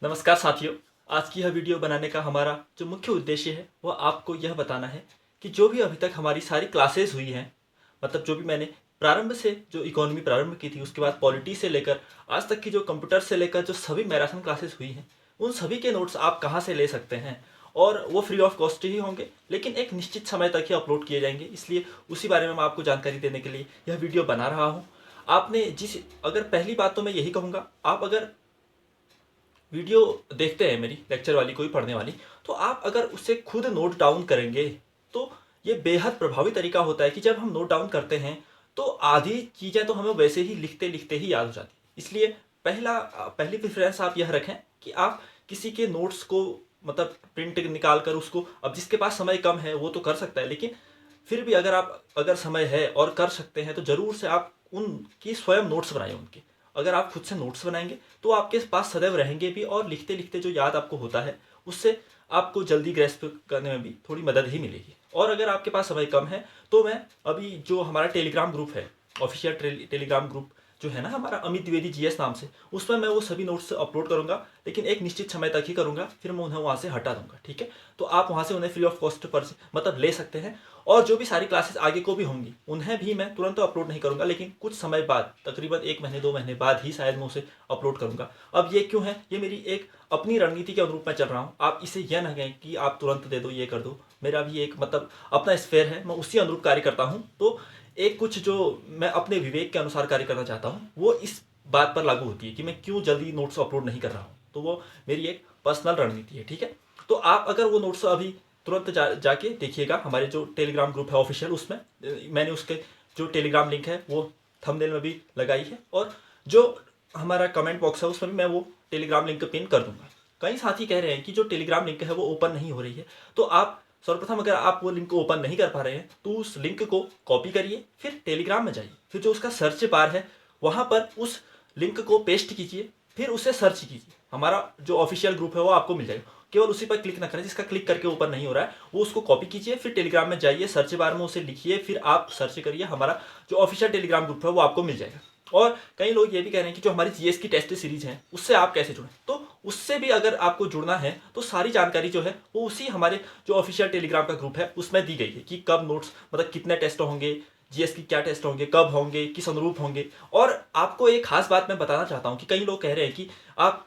नमस्कार साथियों। आज की यह वीडियो बनाने का हमारा जो मुख्य उद्देश्य है वह आपको यह बताना है कि जो भी अभी तक हमारी सारी क्लासेस हुई हैं, मतलब जो भी मैंने प्रारंभ से जो इकोनॉमी प्रारंभ की थी, उसके बाद पॉलिटी से लेकर आज तक की जो कंप्यूटर से लेकर जो सभी मैराथन क्लासेस हुई हैं, उन सभी के नोट्स आप कहाँ से ले सकते हैं। और वो फ्री ऑफ कॉस्ट ही होंगे, लेकिन एक निश्चित समय तक ही अपलोड किए जाएंगे। इसलिए उसी बारे में मैं आपको जानकारी देने के लिए यह वीडियो बना रहा हूँ। आपने अगर पहली बात तो मैं यही कहूँगा, आप अगर वीडियो देखते हैं मेरी लेक्चर वाली कोई पढ़ने वाली, तो आप अगर उससे खुद नोट डाउन करेंगे तो ये बेहद प्रभावी तरीका होता है कि जब हम नोट डाउन करते हैं तो आधी चीज़ें तो हमें वैसे ही लिखते लिखते ही याद हो जाती। इसलिए पहली प्रेफरेंस आप यह रखें कि आप किसी के नोट्स को मतलब प्रिंट निकाल कर उसको, अब जिसके पास समय कम है वो तो कर सकता है, लेकिन फिर भी अगर समय है और कर सकते हैं तो ज़रूर से आप उनकी स्वयं नोट्स बनाएं उनके। अगर आप खुद से नोट्स बनाएंगे तो आपके पास सदैव रहेंगे भी, और लिखते लिखते जो याद आपको होता है उससे आपको जल्दी ग्रेस्प करने में भी थोड़ी मदद ही मिलेगी। और अगर आपके पास समय कम है तो मैं अभी जो हमारा टेलीग्राम ग्रुप है, ऑफिशियल टेलीग्राम ग्रुप जो है ना हमारा, अमित द्विवेदी जीएस नाम से, उसमें मैं वो सभी नोट्स अपलोड करूंगा, लेकिन एक निश्चित समय तक ही करूंगा, फिर मैं उन्हें वहाँ से हटा दूंगा। ठीक है, तो आप वहाँ से उन्हें फ्री ऑफ कॉस्ट पर मतलब ले सकते हैं। और जो भी सारी क्लासेस आगे को भी होंगी उन्हें भी मैं तुरंत तो अपलोड नहीं करूंगा, लेकिन कुछ समय बाद, तकरीबन 1 महीने 2 महीने बाद ही शायद मैं उसे अपलोड करूंगा। अब ये क्यों है, ये मेरी एक अपनी रणनीति के अनुरूप मैं चल रहा हूँ। आप इसे यह ना कहें कि आप तुरंत दे दो, ये कर दो। मेरा भी एक मतलब अपना स्फेयर है, मैं उसी अनुरूप कार्य करता हूँ। तो एक कुछ जो मैं अपने विवेक के अनुसार कार्य करना चाहता हूँ वो इस बात पर लागू होती है कि मैं क्यों जल्दी नोट्स अपलोड नहीं कर रहा हूँ। तो वो मेरी एक पर्सनल रणनीति है। ठीक है, तो आप अगर वो नोट्स अभी तुरंत जाके देखिएगा, हमारे जो टेलीग्राम ग्रुप है ऑफिशियल, उसमें मैंने उसके जो टेलीग्राम लिंक है वो थंबनेल में भी लगाई है, और जो हमारा कमेंट बॉक्स है उसमें भी मैं वो टेलीग्राम लिंक पिन कर दूंगा। कई साथी कह रहे हैं कि जो टेलीग्राम लिंक है वो ओपन नहीं हो रही है, तो आप सर्वप्रथम अगर आप वो लिंक को ओपन नहीं कर पा रहे हैं तो उस लिंक को कॉपी करिए, फिर टेलीग्राम में जाइए, फिर जो उसका सर्च बार है वहां पर उस लिंक को पेस्ट कीजिए, फिर उसे सर्च कीजिए। हमारा जो ऑफिशियल ग्रुप है वो आपको मिल जाएगा। केवल उसी पर क्लिक ना करें जिसका क्लिक करके ऊपर नहीं हो रहा है, वो उसको कॉपी कीजिए, फिर टेलीग्राम में जाइए, सर्च बार में उसे लिखिए, फिर आप सर्च करिए, हमारा जो ऑफिशियल टेलीग्राम ग्रुप है वो आपको मिल जाएगा। और कई लोग ये भी कह रहे हैं कि जो हमारी जीएस की टेस्ट सीरीज है उससे आप कैसे जुड़ें, तो उससे भी अगर आपको जुड़ना है तो सारी जानकारी जो है वो उसी हमारे जो ऑफिशियल टेलीग्राम का ग्रुप है उसमें दी गई है कि कब नोट्स, मतलब कितने टेस्ट होंगे, जीएस की क्या टेस्ट होंगे, कब होंगे, किस अनुरूप होंगे। और आपको एक खास बात मैं बताना चाहता हूँ कि कई लोग कह रहे हैं कि आप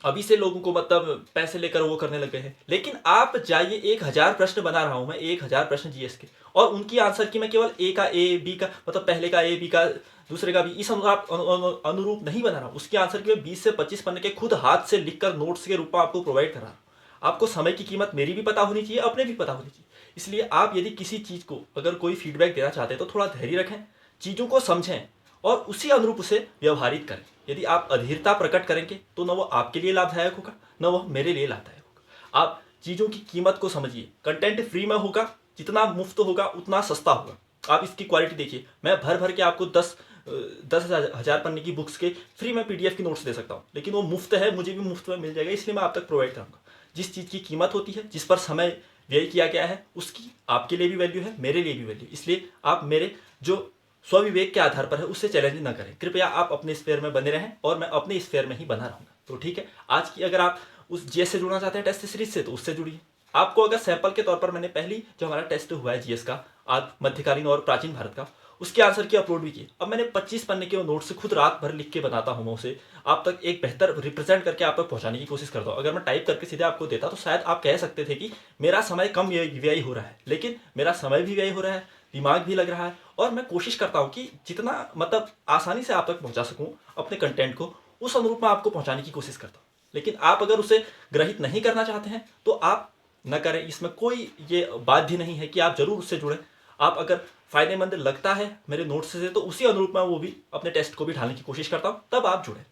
अभी से लोगों को मतलब पैसे लेकर वो करने लगे हैं, लेकिन आप जाइए, 1000 प्रश्न बना रहा हूं मैं, 1000 प्रश्न जीएस के, और उनकी आंसर की मैं केवल ए का ए, बी का मतलब पहले का ए, बी का दूसरे का बी, इस अनुरूप नहीं बना रहा हूं। उसकी आंसर की मैं 20 से 25 पन्ने के खुद हाथ से लिखकर नोट्स के रूप में आपको प्रोवाइड कर रहा हूं। आपको समय की कीमत मेरी भी पता होनी चाहिए, अपने भी पता होनी चाहिए। इसलिए आप यदि किसी चीज को अगर कोई फीडबैक देना चाहते हैं तो थोड़ा धैर्य रखें, चीजों को समझें और उसी अनुरूप उसे व्यवहारित करें। यदि आप अधीरता प्रकट करेंगे तो न वो आपके लिए लाभदायक होगा, न वह मेरे लिए लाभदायक होगा। आप चीज़ों की कीमत को समझिए। कंटेंट फ्री में होगा, जितना मुफ्त होगा उतना सस्ता होगा। आप इसकी क्वालिटी देखिए, मैं भर भर के आपको 10,000 पन्ने की बुक्स के फ्री में पीडीएफ की नोट्स दे सकता हूँ, लेकिन वो मुफ्त है, मुझे भी मुफ्त में मिल जाएगा, इसलिए मैं आप तक प्रोवाइड कराऊंगा। जिस चीज़ की कीमत होती है, जिस पर समय व्यय किया गया है, उसकी आपके लिए भी वैल्यू है, मेरे लिए भी वैल्यू। इसलिए आप मेरे जो स्वविवेक के आधार पर है उससे चैलेंज ना करें। कृपया आप अपने स्फेयर में बने रहें और मैं अपने स्फेयर में ही बना रहूंगा। तो ठीक है, आज की अगर आप उस जीएस से जुड़ना चाहते हैं टेस्ट सीरीज से, तो उससे जुड़िए। आपको अगर सैंपल के तौर पर मैंने पहली जो हमारा टेस्ट हुआ है जीएस का, आदि मध्यकालीन और प्राचीन भारत का, उसके आंसर की अपलोड भी की। अब मैंने 25 पन्ने के नोट से खुद रात भर लिख के बनाता हूँ, मैं उसे आप तक एक बेहतर रिप्रेजेंट करके आप तक पहुंचाने की कोशिश करता हूँ। अगर मैं टाइप करके सीधे आपको देता तो शायद आप कह सकते थे कि मेरा समय कम व्यय हो रहा है, लेकिन मेरा समय भी व्यय हो रहा है, दिमाग भी लग रहा है, और मैं कोशिश करता हूँ कि जितना मतलब आसानी से आप तक पहुंचा सकूँ अपने कंटेंट को, उस अनुरूप में आपको पहुंचाने की कोशिश करता हूँ। लेकिन आप अगर उसे ग्रहित नहीं करना चाहते हैं तो आप न करें, इसमें कोई ये बाध्य नहीं है कि आप जरूर उससे जुड़ें। आप अगर फायदेमंद लगता है मेरे नोट्स से तो उसी अनुरूप में वो भी अपने टेस्ट को भी ढालने की कोशिश करता हूँ, तब आप जुड़ें।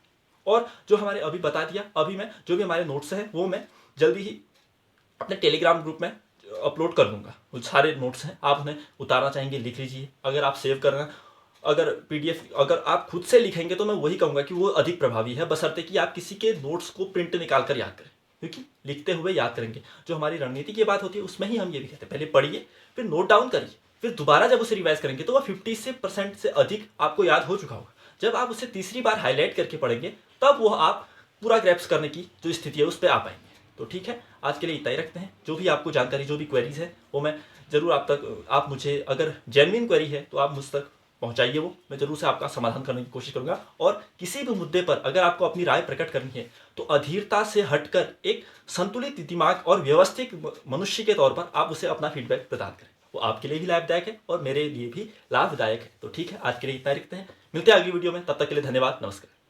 और जो हमारे अभी बता दिया, अभी मैं जो भी हमारे नोट्स हैं वो मैं जल्दी ही अपने टेलीग्राम ग्रुप में अपलोड कर दूंगा। वो सारे नोट्स हैं, आप उन्हें उतारना चाहेंगे लिख लीजिए, अगर आप सेव करना, अगर पीडीएफ अगर आप खुद से लिखेंगे तो मैं वही कहूँगा कि वो अधिक प्रभावी है, बशर्ते कि आप किसी के नोट्स को प्रिंट निकाल कर याद करें, क्योंकि लिखते हुए याद करेंगे। जो हमारी रणनीति की बात होती है उसमें ही हम ये भी कहते हैं, पहले पढ़िए, फिर नोट डाउन करिए, फिर दोबारा जब उसे रिवाइज करेंगे तो वह 50% से अधिक आपको याद हो चुका होगा। जब आप उसे तीसरी बार हाईलाइट करके पढ़ेंगे तब वो आप पूरा ग्रैप्स करने की जो स्थिति है उस पर आ पाएंगे। तो ठीक है, आज के लिए इतना ही रखते हैं। जो भी आपको जानकारी, जो भी क्वेरीज है वो मैं ज़रूर आप मुझे, अगर जेन्युइन क्वेरी है तो आप मुझ तक पहुंचाइए, वो मैं जरूर से आपका समाधान करने की कोशिश करूंगा। और किसी भी मुद्दे पर अगर आपको अपनी राय प्रकट करनी है तो अधीरता से हटकर एक संतुलित दिमाग और व्यवस्थित मनुष्य के तौर पर आप उसे अपना फीडबैक प्रदान करें। वो आपके लिए भी लाभदायक है और मेरे लिए भी लाभदायक है। तो ठीक है, आज के लिए इतना ही रखते हैं। मिलते हैं अगली वीडियो में, तब तक के लिए धन्यवाद, नमस्कार।